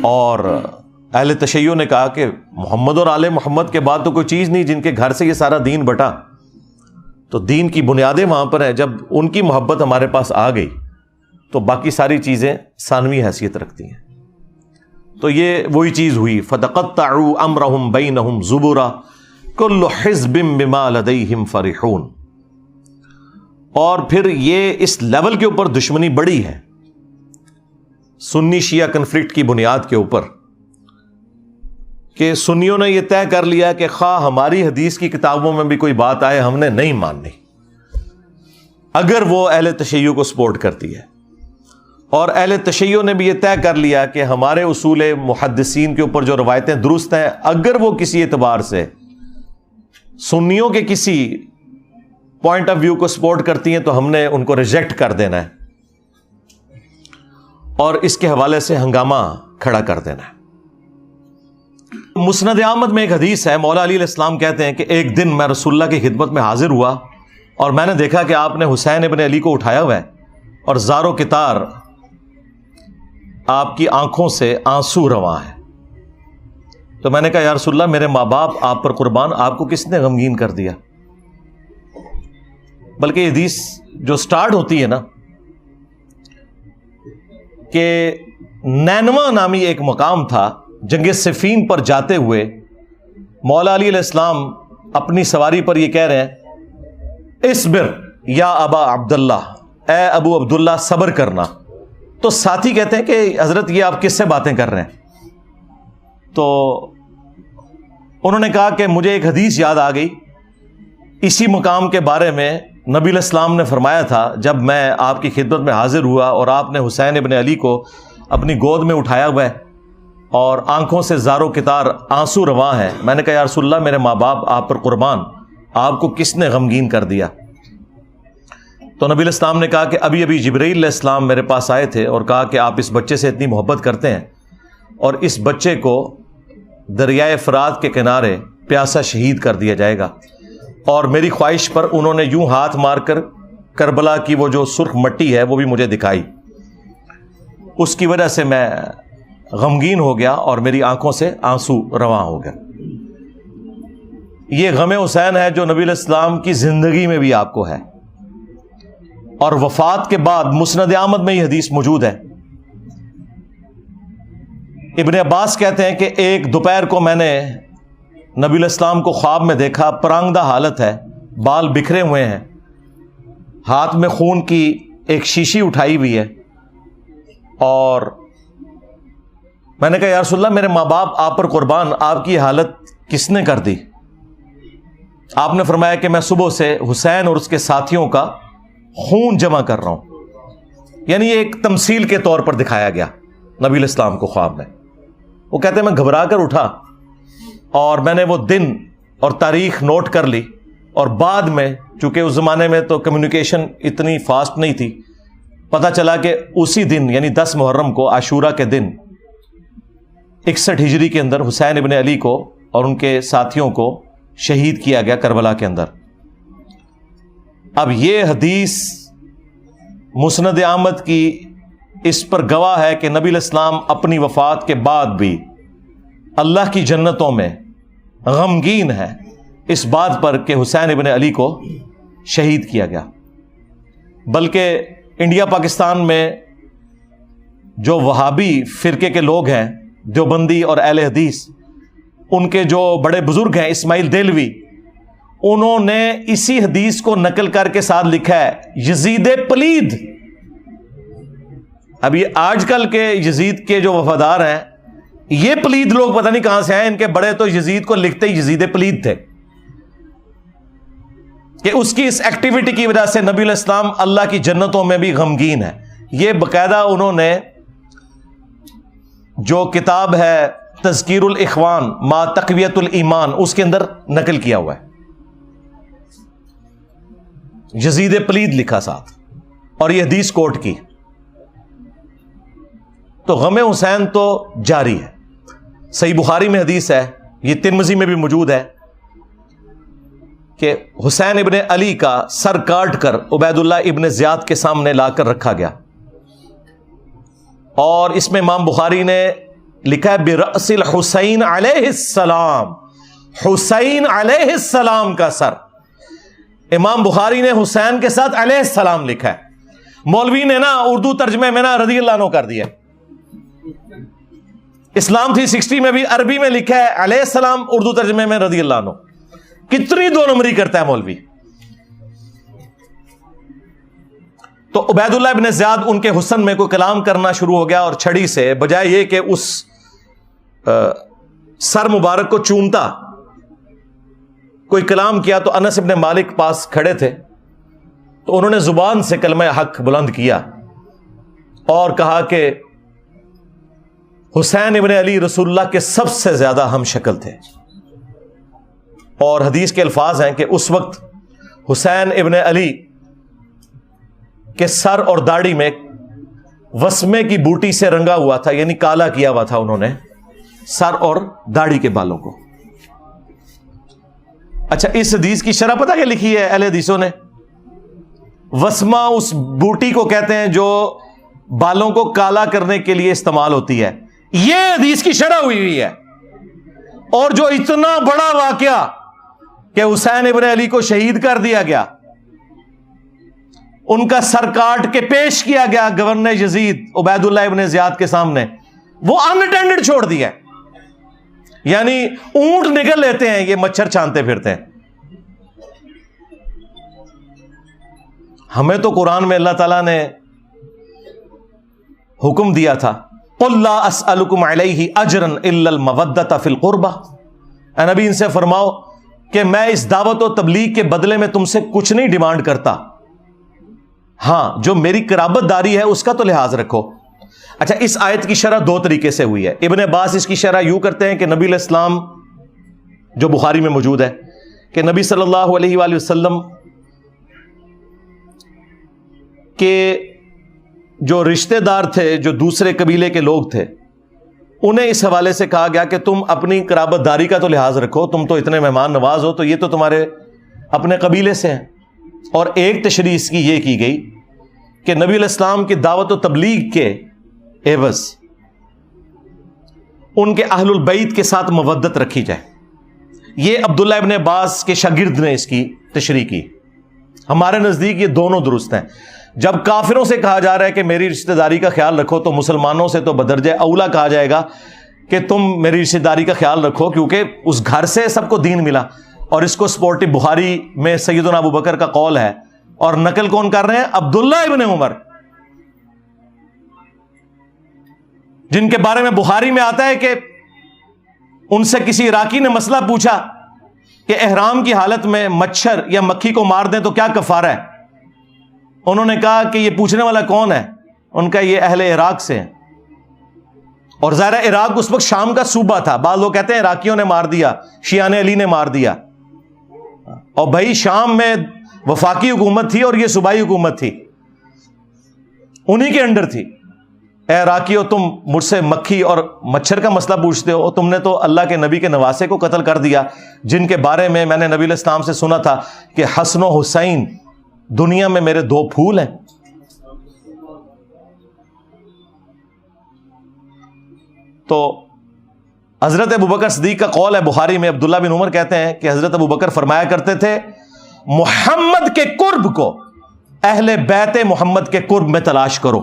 اور اہل تشیع نے کہا کہ محمد اور آل محمد کے بعد تو کوئی چیز نہیں جن کے گھر سے یہ سارا دین بٹا، تو دین کی بنیادیں وہاں پر ہیں. جب ان کی محبت ہمارے پاس آ گئی تو باقی ساری چیزیں ثانوی حیثیت رکھتی ہیں. تو یہ وہی چیز ہوئی فَتَقَطَّعُوا أَمْرَهُمْ بَيْنَهُمْ زُبُرًا كُلُّ حِزْبٍ بِمَا لَدَيْهِمْ فَرِحُونَ. اور پھر یہ اس لیول کے اوپر دشمنی بڑی ہے سنی شیعہ کنفلکٹ کی بنیاد کے اوپر کہ سنیوں نے یہ طے کر لیا کہ خواہ ہماری حدیث کی کتابوں میں بھی کوئی بات آئے ہم نے نہیں ماننی اگر وہ اہل تشیع کو سپورٹ کرتی ہے. اور اہل تشیع نے بھی یہ طے کر لیا کہ ہمارے اصول محدثین کے اوپر جو روایتیں درست ہیں اگر وہ کسی اعتبار سے سنیوں کے کسی پوائنٹ آف ویو کو سپورٹ کرتی ہیں تو ہم نے ان کو ریجیکٹ کر دینا ہے. اور اس کے حوالے سے ہنگامہ کھڑا کر دینا ہے۔ مسند احمد میں ایک حدیث ہے، مولا علی علیہ السلام کہتے ہیں کہ ایک دن میں رسول اللہ کی خدمت میں حاضر ہوا اور میں نے دیکھا کہ آپ نے حسین ابن علی کو اٹھایا ہوا ہے اور زار و کتار آپ کی آنکھوں سے آنسو رواں ہے۔ تو میں نے کہا یا رسول اللہ، میرے ماں باپ آپ پر قربان، آپ کو کس نے غمگین کر دیا؟ بلکہ یہ حدیث جو سٹارٹ ہوتی ہے نا کہ نینوا نامی ایک مقام تھا، جنگ صفین پر جاتے ہوئے مولا علی علیہ السلام اپنی سواری پر یہ کہہ رہے ہیں اصبر یا ابا عبداللہ، اے ابو عبداللہ صبر کرنا۔ تو ساتھی کہتے ہیں کہ حضرت یہ آپ کس سے باتیں کر رہے ہیں؟ تو انہوں نے کہا کہ مجھے ایک حدیث یاد آ گئی، اسی مقام کے بارے میں نبی علیہ السلام نے فرمایا تھا جب میں آپ کی خدمت میں حاضر ہوا اور آپ نے حسین ابن علی کو اپنی گود میں اٹھایا ہوا ہے اور آنکھوں سے زار و کتار آنسو رواں ہے۔ میں نے کہا یا رسول اللہ، میرے ماں باپ آپ پر قربان، آپ کو کس نے غمگین کر دیا؟ تو نبی علیہ السلام نے کہا کہ ابھی ابھی جبرائیل علیہ السلام میرے پاس آئے تھے اور کہا کہ آپ اس بچے سے اتنی محبت کرتے ہیں اور اس بچے کو دریائے فرات کے کنارے پیاسا شہید کر دیا جائے گا، اور میری خواہش پر انہوں نے یوں ہاتھ مار کر کربلا کی وہ جو سرخ مٹی ہے وہ بھی مجھے دکھائی، اس کی وجہ سے میں غمگین ہو گیا اور میری آنکھوں سے آنسو رواں ہو گیا۔ یہ غم حسین ہے جو نبی علیہ السلام کی زندگی میں بھی آپ کو ہے، اور وفات کے بعد مسند احمد میں یہ حدیث موجود ہے۔ ابن عباس کہتے ہیں کہ ایک دوپہر کو میں نے نبی علیہ السلام کو خواب میں دیکھا، پرانگدہ حالت ہے، بال بکھرے ہوئے ہیں، ہاتھ میں خون کی ایک شیشی اٹھائی ہوئی ہے، اور میں نے کہا یا رسول اللہ، میرے ماں باپ آپ پر قربان، آپ کی حالت کس نے کر دی؟ آپ نے فرمایا کہ میں صبح سے حسین اور اس کے ساتھیوں کا خون جمع کر رہا ہوں۔ یعنی یہ ایک تمثیل کے طور پر دکھایا گیا نبی علیہ السلام کو خواب میں۔ وہ کہتے ہیں میں گھبرا کر اٹھا اور میں نے وہ دن اور تاریخ نوٹ کر لی، اور بعد میں چونکہ اس زمانے میں تو کمیونیکیشن اتنی فاسٹ نہیں تھی، پتہ چلا کہ اسی دن یعنی 10 محرم کو عاشورہ کے دن 61 ہجری کے اندر حسین ابن علی کو اور ان کے ساتھیوں کو شہید کیا گیا کربلا کے اندر۔ اب یہ حدیث مسند احمد کی اس پر گواہ ہے کہ نبی علیہ السلام اپنی وفات کے بعد بھی اللہ کی جنتوں میں غمگین ہے اس بات پر کہ حسین ابن علی کو شہید کیا گیا۔ بلکہ انڈیا پاکستان میں جو وہابی فرقے کے لوگ ہیں، دیوبندی اور اہل حدیث، ان کے جو بڑے بزرگ ہیں اسماعیل دہلوی، انہوں نے اسی حدیث کو نقل کر کے ساتھ لکھا ہے یزید پلید۔ اب یہ آج کل کے یزید کے جو وفادار ہیں، یہ پلید لوگ پتہ نہیں کہاں سے آئے، ان کے بڑے تو یزید کو لکھتے ہی یزید پلید تھے کہ اس کی اس ایکٹیویٹی کی وجہ سے نبی علیہ السلام اللہ کی جنتوں میں بھی غمگین ہے۔ یہ باقاعدہ انہوں نے جو کتاب ہے تذکیر الاخوان ما تقویت الایمان، اس کے اندر نقل کیا ہوا ہے، یزید پلید لکھا ساتھ، اور یہ حدیث کوٹ کی۔ تو غم حسین تو جاری ہے۔ صحیح بخاری میں حدیث ہے، یہ ترمذی میں بھی موجود ہے، کہ حسین ابن علی کا سر کاٹ کر عبید اللہ ابن زیاد کے سامنے لا کر رکھا گیا، اور اس میں امام بخاری نے لکھا ہے برأس الحسین علیہ السلام، حسین علیہ السلام کا سر۔ امام بخاری نے حسین کے ساتھ علیہ السلام لکھا ہے، مولوی نے نا اردو ترجمے میں نا رضی اللہ عنہ کر دیا۔ اسلام 360 میں بھی عربی میں لکھا ہے علیہ السلام، اردو ترجمے میں رضی اللہ عنہ۔ کتنی دو نمبری کرتا ہے مولوی۔ تو عبید اللہ ابن زیاد ان کے حسن میں کوئی کلام کرنا شروع ہو گیا، اور چھڑی سے بجائے یہ کہ اس سر مبارک کو چومتا کوئی کلام کیا، تو انس ابن مالک پاس کھڑے تھے، تو انہوں نے زبان سے کلمہ حق بلند کیا اور کہا کہ حسین ابن علی رسول اللہ کے سب سے زیادہ ہم شکل تھے۔ اور حدیث کے الفاظ ہیں کہ اس وقت حسین ابن علی کے سر اور داڑھی میں وسمے کی بوٹی سے رنگا ہوا تھا، یعنی کالا کیا ہوا تھا انہوں نے سر اور داڑھی کے بالوں کو۔ اچھا، اس حدیث کی شرح پتہ کیا لکھی ہے اہل حدیثوں نے؟ وسمہ اس بوٹی کو کہتے ہیں جو بالوں کو کالا کرنے کے لیے استعمال ہوتی ہے۔ یہ حدیث کی شرح ہوئی ہے۔ اور جو اتنا بڑا واقعہ کہ حسین ابن علی کو شہید کر دیا گیا، ان کا سر کاٹ کے پیش کیا گیا گورنر یزید عبید اللہ ابن زیاد کے سامنے، وہ اناٹینڈڈ چھوڑ دیا، یعنی اونٹ نکل لیتے ہیں، یہ مچھر چھانتے پھرتے ہیں۔ ہمیں تو قرآن میں اللہ تعالیٰ نے حکم دیا تھا، قُلْ لَا أَسْأَلُكُمْ عَلَيْهِ أَجْرًا إِلَّا الْمَوَدَّةَ فِي الْقُرْبَةِ، اے نبی ان سے فرماؤ کہ میں اس دعوت و تبلیغ کے بدلے میں تم سے کچھ نہیں ڈیمانڈ کرتا، ہاں جو میری قرابت داری ہے اس کا تو لحاظ رکھو۔ اچھا، اس آیت کی شرح دو طریقے سے ہوئی ہے۔ ابن عباس اس کی شرح یوں کرتے ہیں کہ نبی علیہ السلام، جو بخاری میں موجود ہے، کہ نبی صلی اللہ علیہ وآلہ وسلم کے جو رشتہ دار تھے، جو دوسرے قبیلے کے لوگ تھے، انہیں اس حوالے سے کہا گیا کہ تم اپنی قرابت داری کا تو لحاظ رکھو، تم تو اتنے مہمان نواز ہو، تو یہ تو تمہارے اپنے قبیلے سے ہیں۔ اور ایک تشریح اس کی یہ کی گئی کہ نبی علیہ السلام کی دعوت و تبلیغ کے عوض ان کے اہل البیت کے ساتھ مودت رکھی جائے۔ یہ عبداللہ ابن عباس کے شاگرد نے اس کی تشریح کی۔ ہمارے نزدیک یہ دونوں درست ہیں۔ جب کافروں سے کہا جا رہا ہے کہ میری رشتہ داری کا خیال رکھو، تو مسلمانوں سے تو بدرجہ اولا کہا جائے گا کہ تم میری رشتہ داری کا خیال رکھو، کیونکہ اس گھر سے سب کو دین ملا۔ اور اس کو سپورٹی بخاری میں سیدنا ابو بکر کا قول ہے، اور نقل کون کر رہے ہیں؟ عبداللہ ابن عمر، جن کے بارے میں بخاری میں آتا ہے کہ ان سے کسی عراقی نے مسئلہ پوچھا کہ احرام کی حالت میں مچھر یا مکھی کو مار دیں تو کیا کفارہ ہے؟ انہوں نے کہا کہ یہ پوچھنے والا کون ہے؟ ان کا یہ اہل عراق سے ہیں، اور ظاہر عراق اس وقت شام کا صوبہ تھا۔ بعض لوگ کہتے ہیں عراقیوں نے مار دیا، شیعان علی نے مار دیا، اور بھائی شام میں وفاقی حکومت تھی اور یہ صوبائی حکومت تھی، انہی کے انڈر تھی۔ اے عراقیوں، تم مجھ سے مکھی اور مچھر کا مسئلہ پوچھتے ہو، تم نے تو اللہ کے نبی کے نواسے کو قتل کر دیا، جن کے بارے میں نے نبی علیہ السلام سے سنا تھا کہ حسن و حسین دنیا میں میرے دو پھول ہیں۔ تو حضرت ابوبکر صدیق کا قول ہے بخاری میں، عبداللہ بن عمر کہتے ہیں کہ حضرت ابوبکر فرمایا کرتے تھے، محمد کے قرب کو اہل بیت محمد کے قرب میں تلاش کرو۔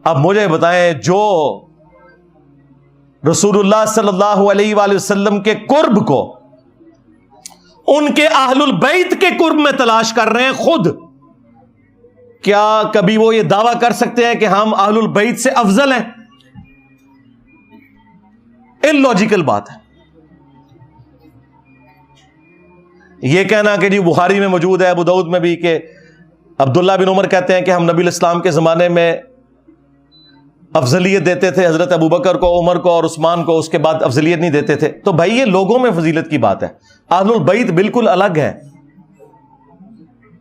اب مجھے بتائیں، جو رسول اللہ صلی اللہ علیہ وآلہ وسلم کے قرب کو ان کے اہل البیت کے قرب میں تلاش کر رہے ہیں خود، کیا کبھی وہ یہ دعویٰ کر سکتے ہیں کہ ہم اہل البیت سے افضل ہیں؟ اللاجیکل بات ہے یہ کہنا کہ جی بخاری میں موجود ہے، ابو داؤد میں بھی، کہ عبداللہ بن عمر کہتے ہیں کہ ہم نبی علیہ السلام کے زمانے میں افضلیت دیتے تھے حضرت ابوبکر کو، عمر کو اور عثمان کو، اس کے بعد افضلیت نہیں دیتے تھے۔ تو بھائی یہ لوگوں میں فضیلت کی بات ہے، اہل البیت بالکل الگ ہے،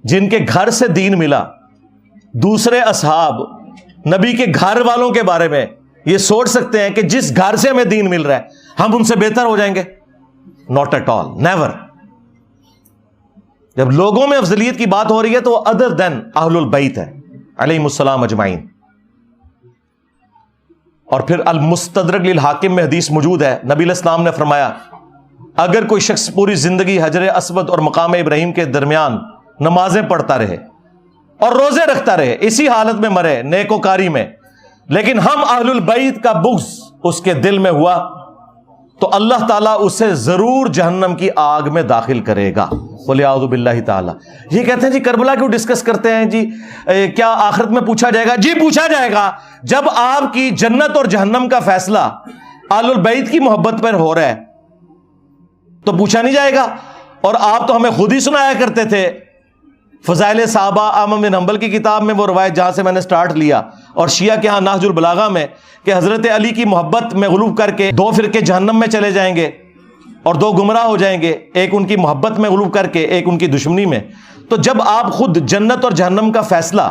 جن کے گھر سے دین ملا۔ دوسرے اصحاب نبی کے گھر والوں کے بارے میں یہ سوچ سکتے ہیں کہ جس گھر سے ہمیں دین مل رہا ہے ہم ان سے بہتر ہو جائیں گے؟ Not at all, never. جب لوگوں میں افضلیت کی بات ہو رہی ہے تو وہ ادر دین اہل البیت ہے علیہم السلام اجمعین۔ اور پھر المستدرک للحاکم میں حدیث موجود ہے، نبی علیہ السلام نے فرمایا، اگر کوئی شخص پوری زندگی حجر اسود اور مقام ابراہیم کے درمیان نمازیں پڑھتا رہے اور روزے رکھتا رہے، اسی حالت میں مرے نیکوکاری میں، لیکن ہم اہل البیت کا بغض اس کے دل میں ہوا، تو اللہ تعالیٰ اسے ضرور جہنم کی آگ میں داخل کرے گا، وَلِعَوْذُ بِاللَّهِ تعالیٰ۔ یہ کہتے ہیں جی کربلا کیوں ڈسکس کرتے ہیں جی؟ کیا آخرت میں پوچھا جائے گا؟ جی پوچھا جائے گا۔ جب آپ کی جنت اور جہنم کا فیصلہ اہل البیت کی محبت پر ہو رہا ہے تو پوچھا نہیں جائے گا؟ اور آپ تو ہمیں خود ہی سنایا کرتے تھے فضائل صحابہ احمد بن حنبل کی کتاب میں، وہ روایت جہاں سے میں نے سٹارٹ لیا، اور شیعہ کے ہاں نہج البلاغہ میں، کہ حضرت علی کی محبت میں غلوب کر کے 2 فرقے جہنم میں چلے جائیں گے اور 2 گمراہ ہو جائیں گے، ایک ان کی محبت میں غلوب کر کے، ایک ان کی دشمنی میں۔ تو جب آپ خود جنت اور جہنم کا فیصلہ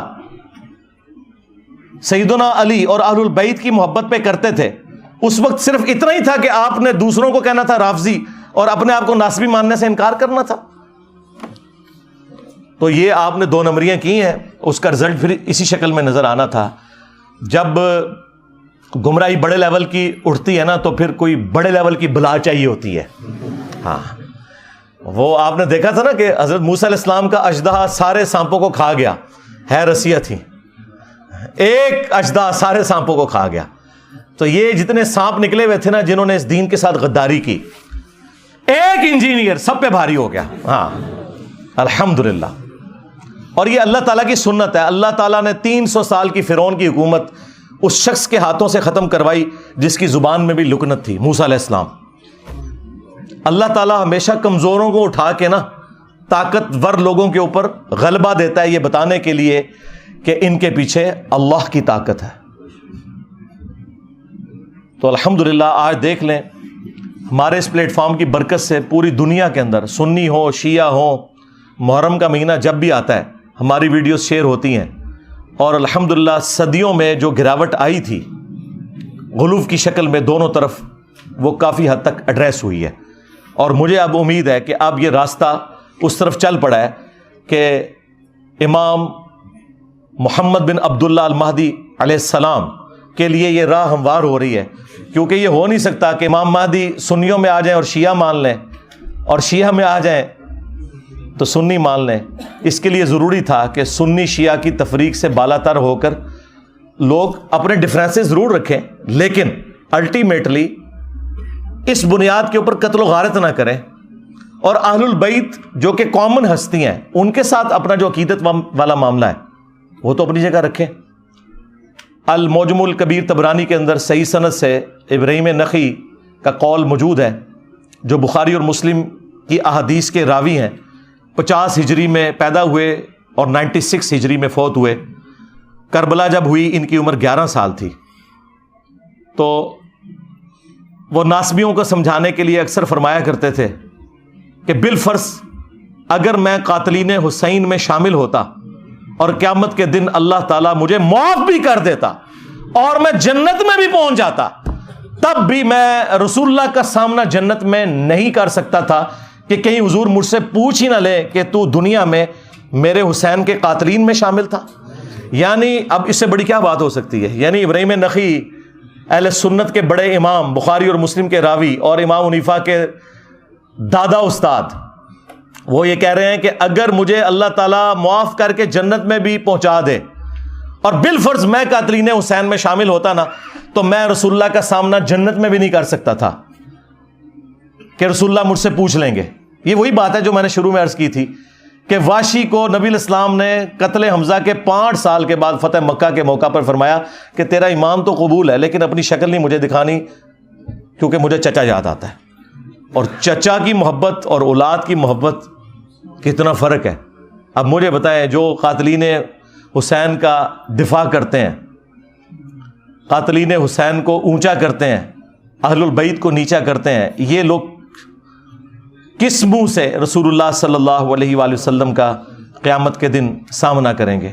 سیدنا علی اور اہل البیت کی محبت پہ کرتے تھے، اس وقت صرف اتنا ہی تھا کہ آپ نے دوسروں کو کہنا تھا رافضی اور اپنے آپ کو ناسبی ماننے سے انکار کرنا تھا. تو یہ آپ نے 2 نمبریاں کی ہیں، اس کا رزلٹ پھر اسی شکل میں نظر آنا تھا. جب گمراہی بڑے لیول کی اٹھتی ہے نا تو پھر کوئی بڑے لیول کی بلا چاہیے ہوتی ہے. ہاں، وہ آپ نے دیکھا تھا نا کہ حضرت موسیٰ علیہ السلام کا اژدہا سارے سانپوں کو کھا گیا، ہے رسیہ تھی، ایک اژدہا سارے سانپوں کو کھا گیا. تو یہ جتنے سانپ نکلے ہوئے تھے نا جنہوں نے اس دین کے ساتھ غداری کی، ایک انجینئر سب پہ بھاری ہو گیا. ہاں الحمدللہ. اور یہ اللہ تعالیٰ کی سنت ہے. اللہ تعالیٰ نے 300 سال کی فرعون کی حکومت اس شخص کے ہاتھوں سے ختم کروائی جس کی زبان میں بھی لکنت تھی، موسیٰ علیہ السلام. اللہ تعالیٰ ہمیشہ کمزوروں کو اٹھا کے نا طاقتور لوگوں کے اوپر غلبہ دیتا ہے، یہ بتانے کے لیے کہ ان کے پیچھے اللہ کی طاقت ہے. تو الحمدللہ آج دیکھ لیں ہمارے اس پلیٹ فارم کی برکت سے پوری دنیا کے اندر سنی ہو شیعہ ہو، محرم کا مہینہ جب بھی آتا ہے ہماری ویڈیوز شیئر ہوتی ہیں. اور الحمدللہ صدیوں میں جو گراوٹ آئی تھی غلو کی شکل میں دونوں طرف، وہ کافی حد تک ایڈریس ہوئی ہے. اور مجھے اب امید ہے کہ اب یہ راستہ اس طرف چل پڑا ہے کہ امام محمد بن عبداللہ المہدی علیہ السلام کے لیے یہ راہ ہموار ہو رہی ہے. کیونکہ یہ ہو نہیں سکتا کہ امام مہدی سنیوں میں آ جائیں اور شیعہ مان لیں، اور شیعہ میں آ جائیں تو سنی مان لیں. اس کے لیے ضروری تھا کہ سنی شیعہ کی تفریق سے بالا تر ہو کر لوگ اپنے ڈفرینسز ضرور رکھیں، لیکن الٹیمیٹلی اس بنیاد کے اوپر قتل و غارت نہ کریں، اور اہل البیت جو کہ کامن ہستی ہیں ان کے ساتھ اپنا جو عقیدت والا معاملہ ہے وہ تو اپنی جگہ رکھیں. المعجم الکبیر طبرانی کے اندر صحیح سند سے ابراہیم نخعی کا قول موجود ہے، جو بخاری اور مسلم کی احادیث کے راوی ہیں. 50 ہجری میں پیدا ہوئے اور 96 ہجری میں فوت ہوئے. کربلا جب ہوئی ان کی عمر 11 سال تھی. تو وہ ناسبیوں کو سمجھانے کے لیے اکثر فرمایا کرتے تھے کہ بالفرض اگر میں قاتلین حسین میں شامل ہوتا اور قیامت کے دن اللہ تعالیٰ مجھے معاف بھی کر دیتا اور میں جنت میں بھی پہنچ جاتا، تب بھی میں رسول اللہ کا سامنا جنت میں نہیں کر سکتا تھا کہ کہیں حضور مجھ سے پوچھ ہی نہ لے کہ تو دنیا میں میرے حسین کے قاتلین میں شامل تھا. یعنی اب اس سے بڑی کیا بات ہو سکتی ہے؟ یعنی ابراہیم نخعی اہل سنت کے بڑے امام، بخاری اور مسلم کے راوی اور امام حنیفہ کے دادا استاد، وہ یہ کہہ رہے ہیں کہ اگر مجھے اللہ تعالیٰ معاف کر کے جنت میں بھی پہنچا دے اور بالفرض میں قاتلین حسین میں شامل ہوتا نا، تو میں رسول اللہ کا سامنا جنت میں بھی نہیں کر سکتا تھا کہ رسول اللہ مجھ سے پوچھ لیں گے. یہ وہی بات ہے جو میں نے شروع میں عرض کی تھی کہ واشی کو نبی الاسلام نے قتل حمزہ کے 5 سال کے بعد فتح مکہ کے موقع پر فرمایا کہ تیرا ایمان تو قبول ہے لیکن اپنی شکل نہیں مجھے دکھانی کیونکہ مجھے چچا یاد آتا ہے. اور چچا کی محبت اور اولاد کی محبت کتنا فرق ہے. اب مجھے بتائیں، جو قاتلین حسین کا دفاع کرتے ہیں، قاتلین حسین کو اونچا کرتے ہیں، اہل البیت کو نیچا کرتے ہیں، یہ لوگ کس منہ سے رسول اللہ صلی اللہ علیہ وآلہ وسلم کا قیامت کے دن سامنا کریں گے؟